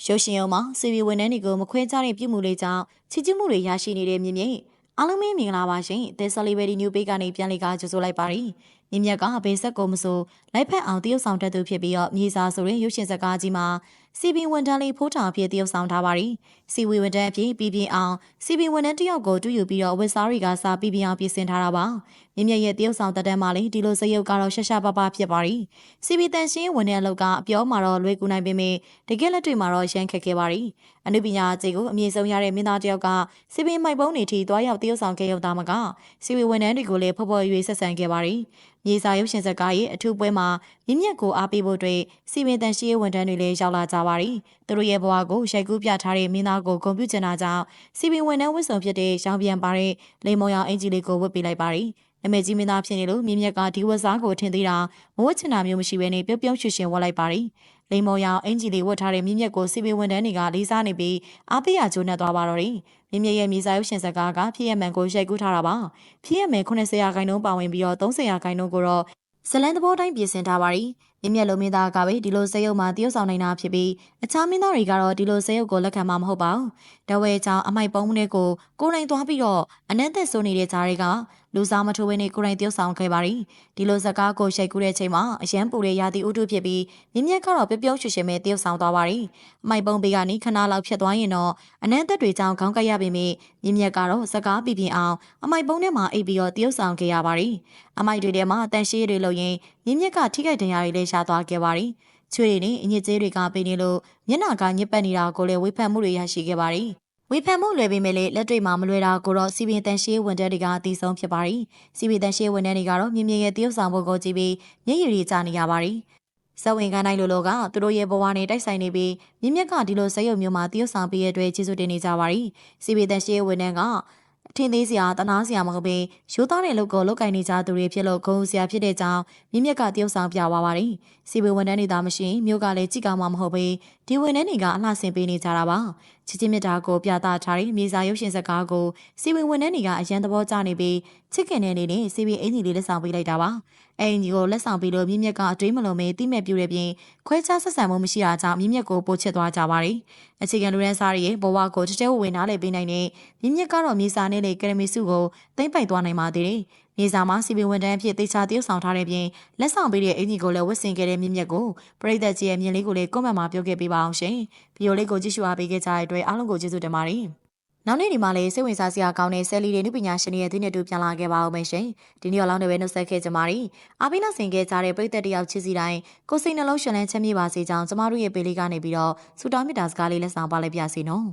ရုပ်ရှင်ရုံမှာစီဗီဝန်ထမ်းတွေကိုမခွဲခြားတဲ့ပြုမှုလေးကြောင့်ချစ်ချစ်မှုတွေရရှိနေတဲ့မြင့်မြင့်အားလုံးမင်္ဂလာပါရှင်။ The Celebrity New Page ကနေပြန်လည်ကြိုဆိုလိုက်ပါရစေ။မြင့်မြတ်ကဘေးဆက်ကိုမဆိုလိုက်ဖက်အောင်တရုပ်ဆောင်တတ်သူဖြစ်ပြီးတော့မြေစာဆိုတဲ့ရုပ်ရှင်ဇာတ်ကားကြီးမှာစီဗီဝန်ထမ်းလေးဖိုးထောင်ဖြစ်တရုပ်ဆောင်ထားပါရီ။စီဗီဝန်ထမ်းအဖြစ်ပြည်ပြင်းအောင်စီဗီဝန်ထမ်းတယောက်ကိုတူယူပြီးတော့ဝက်စားရီကစားပြည်ပြင်းအောင်ပြင်ဆင်ထားတာပါ။မြင့်မြတ်ရဲ့တရုပ်ဆောင်တတ်တဲ့မှာလေဒီလိုစရုပ်ကတော့ရှာရှာပါပါဖြစ်ပါရီ။စီဗီတန်ရှင်းဝန်ထမ်းအလုပ်ကအပြောမှာတော့လွယ်ကူနိုင်ပေမဲ့တကယ်လက်တွေ့မှာတော့ရမ်းခက်ခဲပါရီ။အနုပညာအခြေကိုအမြင့်ဆုံးရတဲ့မင်းသားတယောက်ကစီဗီမိုက်ပုံးနေထိသွားရောက်တရုပ်ဆောင်ခဲ့ရုံသားမကစီဗီဝန်ထမ်းတွေကိုလည်းဖော်ဖော်ရွေဆက်ဆံခဲ့ပါရီ။မြေစာရုပ်ရှင်ဇာတ်ကားရဲ့အထူးပွဲမှာမြင့်မြတ်ကိုအားပေးဖို့အတွက်စီဗီတန်ရှင်းဝန်ထမ်းတွေလည်းရောက်လာကြပါရီ။သူတို့ရဲ့ဘဝကိုရိုက်ကူးပြထားတဲ့မင်းသားကိုဂုဏ်ပြုချင်တာကြောင့်စီဗီဝန်ထမ်းဝတ်စုံဖြစ်တဲ့ရောင်ပြန်ပါတဲ့လိမ်မောင်ရောင်အင်ဂျီလေးကိုဝတ်ပေးလိုက်ပါရီ။နမဲကြီးမင်းသားဖြစ်နေလို့မြင့်မြတ်ကဒီဝတ်စားကိုထင်သေးတာမဝတ်ချင်တာမျိုးမရှိဘဲနဲ့ပြုံးပြုံးရွှင်ရွှင်ဝတ်လိုက်ပါရီ။လိမ်မောင်ရောင်အင်ဂျီလေးဝတ်ထားတဲ့မြင့်မြတ်ကိုစီဗီဝန်ထမ်းတွေကလေးစားနေပြီးအားပေးရကြိုးနှက်သွားပါတော့တယ်။မြင့်မြတ်ရဲ့မြေစာရုပ်ရှင်ဇာတ်ကားကဖြစ်ရမှန်ကိုရိုက်ကူးထားတာပါ။ဖြစ်ရမှန်80%ပါဝင်ပြီးတော့30%ကိုတော့ဇလန်သဘောတိုင်းပြင်ဆင်ထားပါရီမြင့်မြတ်လုံးမင်းသားကပဲဒီလိုစရုပ်မှာတရုပ်ဆောင်နိုင်တာဖြစ်ပြီးအခြားမင်းသားတွေကတော့ဒီလိုစရုပ်ကိုလက်ခံမှာမဟုတ်ပါဘူး။တဝဲချောင်းအမိုက်ပုံးတွေကိုကိုယ်တိုင်သွားပြီးတော့အနက်သက်ဆိုးနေတဲ့ဂျားတွေကလူစားမထိုးဘဲနဲ့ကိုယ်တိုင်တရုပ်ဆောင်ခဲ့ပါရီဒီလိုဇာတ်ကားကိုရိုက်ကူးတဲ့ချိန်မှာအရန်ပူတဲ့ရာသီဥတုဖြစ်ပြီးမြင့်မြတ်ကတော့ပြုံးပြုံးရွှင်ရွှင်ပဲတရုပ်ဆောင်သွားပါရီအမိုက်ပုံးဘေးကနေခဏလောက်ဖြတ်သွားရင်တော့အနက်သက်တွေကြောင့်ခေါင်းကိုက်ရပေမဲ့မြင့်မြတ်ကတော့ဇာတ်ကားပြပြအောင်အမိုက်ပုံးထဲမှာအိပ်ပြီးတော့တရုပ်ဆောင်ခဲ့ရပါရီအမိုက်တွေထဲမှာတန်ရှည်တွေလို့ရင်မြင့်မြတ်ကထိခိုက်ဒဏ်ရာတွေလည်းရှာသွားခဲ့ပါရီချွေတွေနဲ့အညစ်အကြေးတွေကပေးနေလို့မျက်နှာကညစ်ပတ်နေတာကိုလည်းဝေဖန်မှုတွေရရှိခဲ့ပါရီဝေဖန်မှုလွယ်ပေမဲ့လက်တွေ့မှာမလွယ်တာကိုတော့စီပင်တန်ရှင်းဝန်ထမ်းတွေကအသိဆုံးဖြစ်ပါရီစီပင်တန်ရှင်းဝန်ထမ်းတွေကတော့မြင့်မြင့်ရဲ့တရုပ်ဆောင်ဖို့ကိုကြည့်ပြီးမျက်ရည်တွေကျနေရပါရီဇဝင်ကနိုင်လိုလိုကသူတို့ရဲ့ဘဝနဲ့တိုက်ဆိုင်နေပြီးမြင့်မြတ်ကဒီလိုစရုပ်မျိုးမှာတရုပ်ဆောင်ပေးရတဲ့ကျေးဇူးတင်နေကြပါရီစီပင်တန်ရှင်းဝန်ထမ်းကအထင်သေးစရာတနာစရာမဟုတ်ပေရိုးသားတဲ့လုပ်ကိုလုပ်ကင်နေကြသူတွေဖြစ်လို့ဂုဏ်စရာဖြစ်တဲ့ကြောင်းမြင့်မြတ်ကတရုပ်ဆောင်ပြသွားပါရီစီပင်ဝန်ထမ်းတွေသာမရှိမြို့ကလည်းကြည့်ကောင်းမှမဟုတ်ပေဒီဝန်ထမ်းတွေကအလှဆင်ပေးနေကြတာပါချစ်ချင်းမြတ်တာကိုပြသထားတဲ့မြေစာရုပ်ရှင်ဇာတ်ကားကိုစီပင်ဝန်ထမ်းတွေကအရန်သဘောကျနေပြီးချစ်ခင်တဲ့နေနဲ့စီပင်အင်ကြီးလေးလက်ဆောင်ပေးလိုက်တာပါအင်ကြီးကိုလက်ဆောင်ပေးလို့မြင့်မြတ်ကအတွေးမလုံးမဲတိမဲ့ပြူတဲ့ပြင်ခွဲခြားဆက်ဆံမှုမရှိတာကြောင့်မြင့်မြတ်ကိုပို့ချစ်သွားကြပါရီအခြေခံလူတန်းစားရဲ့ဘဝကိုတတဲဝင်နားလည်ပေးနိုင်တဲ့မြင့်မြတ်ကတော့မြေစာနဲ့လေကရမီစုကိုသိမ့်ပိုက်သွားနိုင်ပါသေးတယ်မြေစာမှာစီပင်ဝန်ထမ်းအဖြစ်တေချာတရုပ်ဆောင်ထားတဲ့ပြင်လက်ဆောင်ပေးတဲ့အင်ကြီးကိုလည်းဝတ်ဆင်ခဲ့တဲ့မြင့်မြတ်ကိုပရိသတ်ကြီးရဲ့မြင်လေးကိုလည်းကွန်မန့်မှာပြောခဲ့ပေးပါအောင်ရှင်ဗီဒီယိုလေးကိုကြည့်ရှုအားပေးခဲ့ကြတဲ့အတွက်အားလုံးကိုကျေးဇူးတင်ပါတယ်နောက်နေ့ဒီမှာလည်းစိတ်ဝင်စားစရာကောင်းတဲ့ဆယ်လီတွေနုပညာရှင်တွေရဲ့ဒီနေ့တူပြန်လာခဲ့ပါဦးမယ်ရှင်ဒီနေ့အလောင်းတွေပဲနှုတ်ဆက်ခဲ့ကြပါရီအားပေးလို့ဆင်ခဲ့ကြတဲ့ပရိသတ်တယောက်ချစ်စီတိုင်းကိုစိတ်နှလုံးရှင်လန်းချမ်းမြေ့ပါစေကြောင်းကျမတို့ရဲ့ပေးလေးကနေပြီးတော့စူတောင်းမြတ်တာစကားလေးလက်ဆောင်ပါလိုက်ပြစီနော်